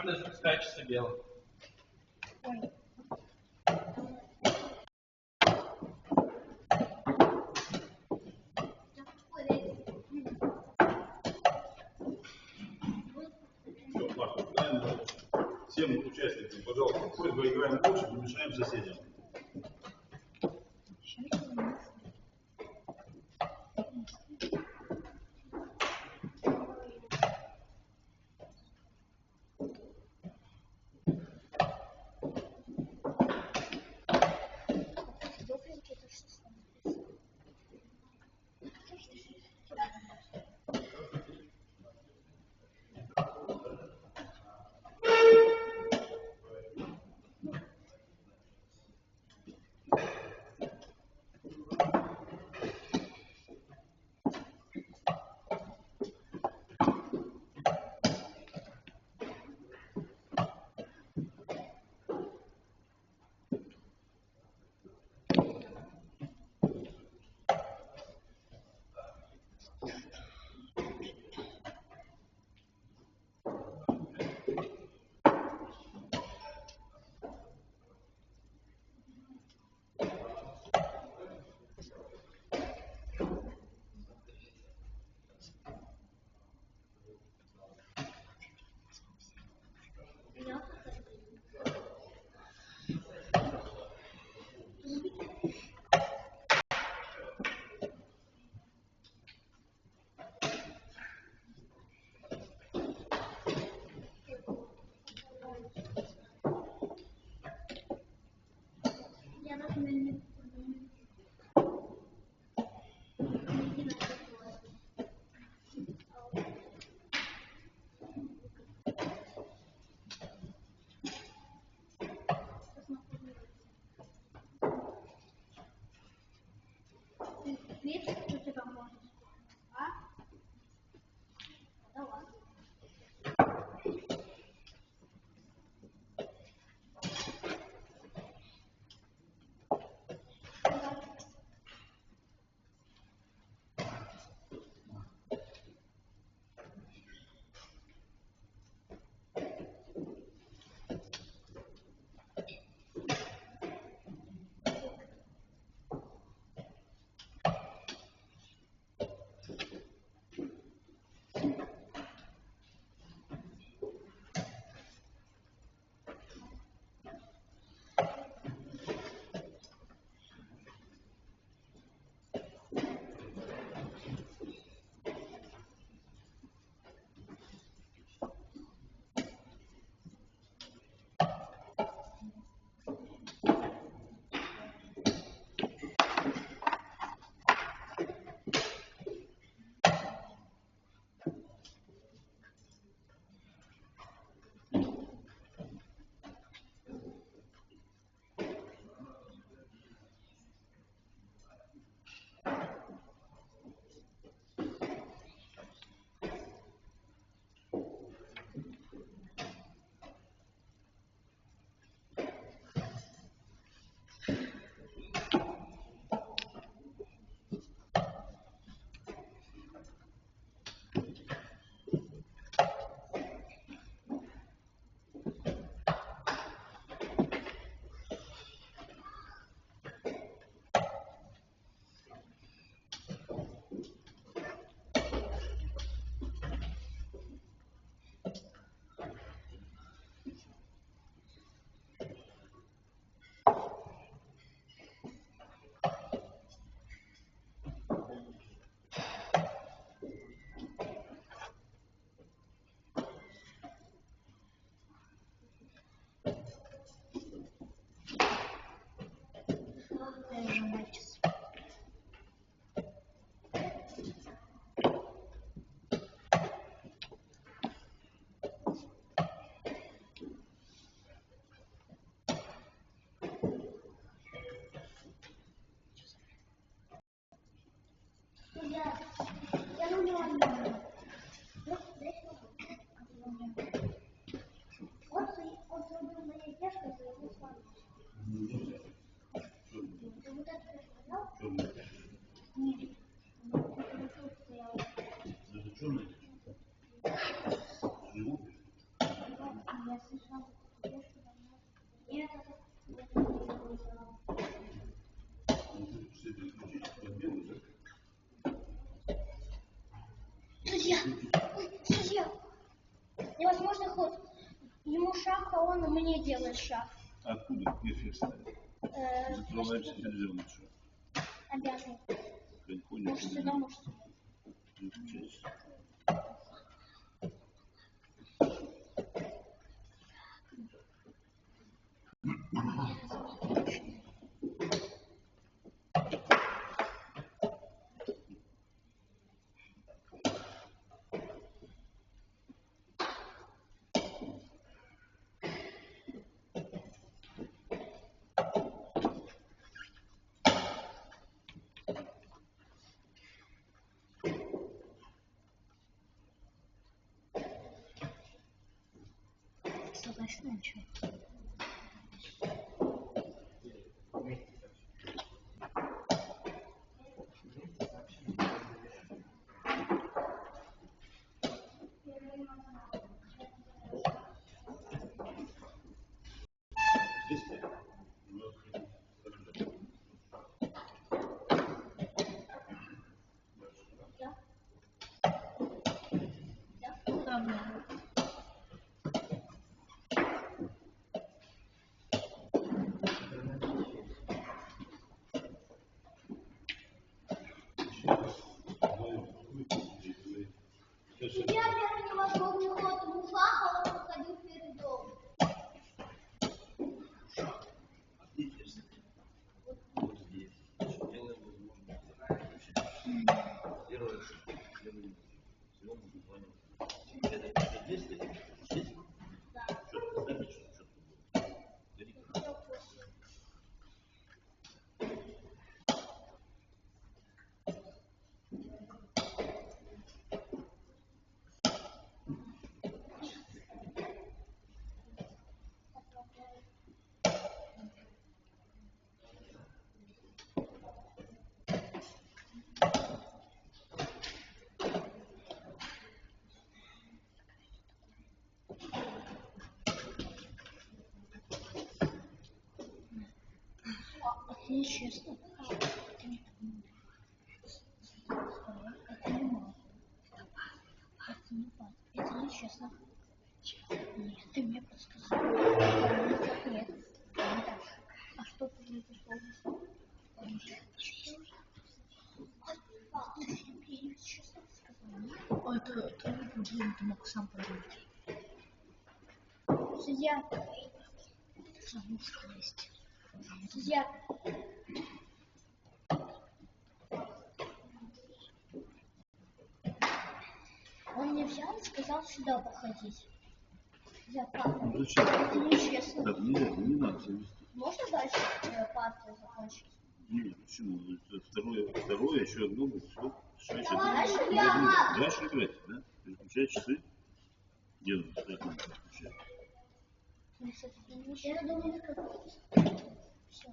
черный запускает часы белым. Всем участникам, пожалуйста, просьба, играем больше, не мешаем соседям. Друзья, невозможно ход. Ему шаг, а он мне делает шаг. Откуда эфир ставить? Закрываешься телевизионный шаг. Обязан. Приходишь, Может сюда, может сюда. включаешься. Согласен, ничего. Здесь стоит. Я первый не вошел в ход, Муфа, он уходил перед домом. Вот здесь. Делаем возможно. Первое, следует съемку названием. Это здесь стоит? Здесь? Да. Что-то ставишь, что-то будет. Это нечестно. Это не мало. Это не пас. Это нечестно. Нет, ты мне подсказал. Нет. Не так. А что ты мне подсказал? Это ты мог сам проверить. Судья. Замушка есть. Судья. Он мне взял и сказал сюда походить. Я папа. Зачем? Это нечестно. Так, не надо завести. Можно дальше партию закончить? Нет, почему? Это второе, еще одно будет. Все, еще Дальше одно. я. Дальше играть, да? Переключать часы. Делать, кстати, надо переключать. Я думаю, что все.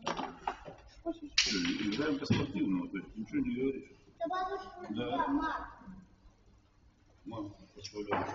Что, играем по-спортивному, то есть ничего не говоришь. Да, бабушка, Да. я, мам. Мама позволяет.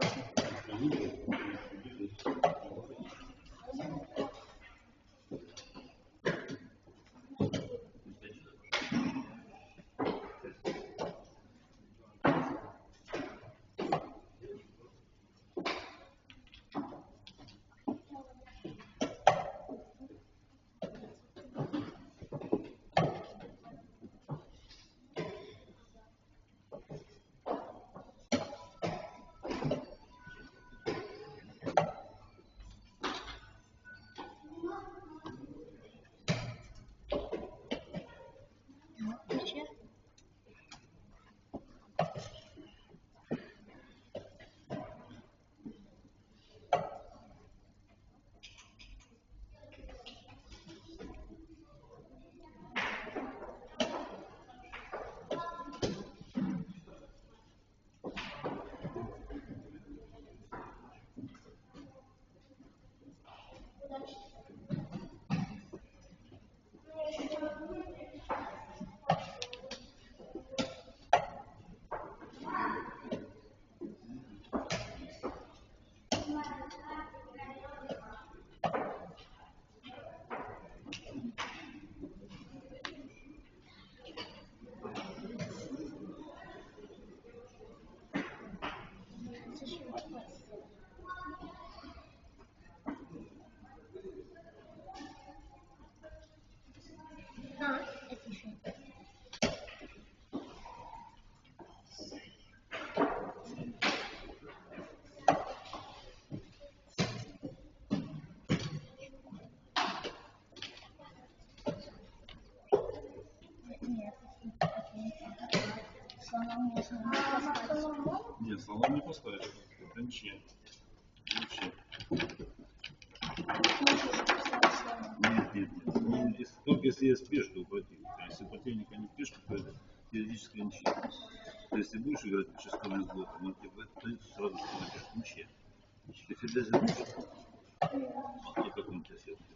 Слоном можно поставить. Нет, слоном не поставишь. Это ничья. Вообще. Нет. Ну, только если есть пешка у противника. А если у противника нет пешки, то это теоретически ничья. То есть, если будешь играть по шестому с блоком, он тебе сразу становится ничья. Ты всегда знаешь, по какому-то сетке?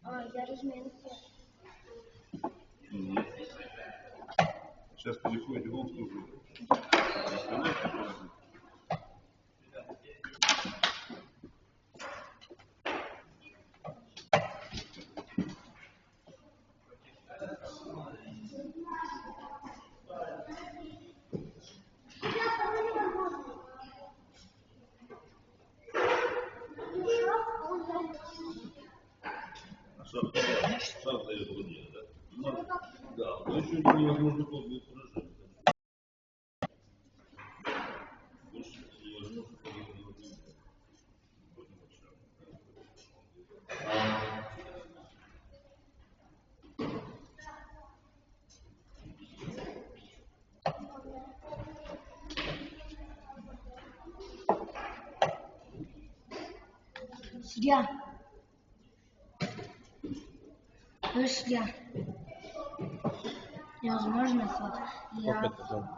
Я разменки. Нет. Сейчас переходите в омскую группу. Шаг дает владение, да? Ну, да, но еще невозможно ход будет поражать. Больше невозможно ходить. Судья. Судья. Невозможно ход.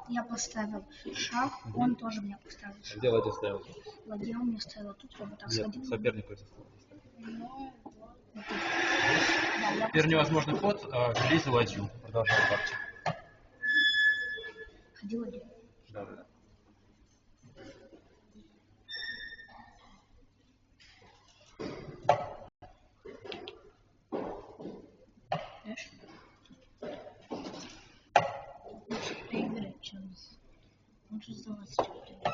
Я поставил шаг, он тоже мне поставил шаг. Где ладья ставил? Ладья у меня ставила тут, я бы так сходил. Соперник против. Да, Теперь невозможный ход, бери за ладью. Продолжаем партию. ходил один. Да. Знаешь? Лучше проиграть, чем лучше сдаваться, чем проиграть.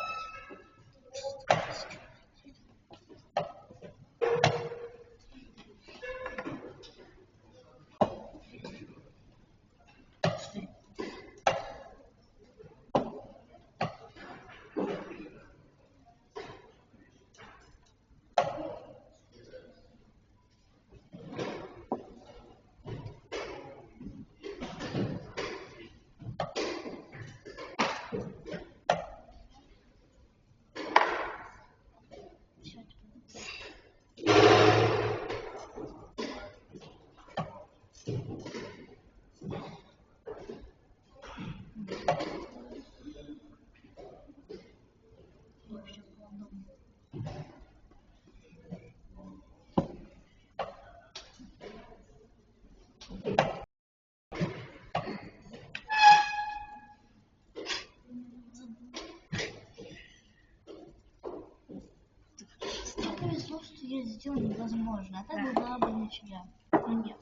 Мне повезло, что я сделал невозможно, а так была бы ничья. Но нет.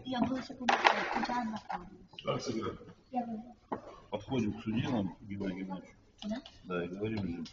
Я был секунду, хотя одна форма. Как сыграть? Я выиграл. Подходим к судьям, Геннадию Геннадьевичу. Да? Да, и говорим ему.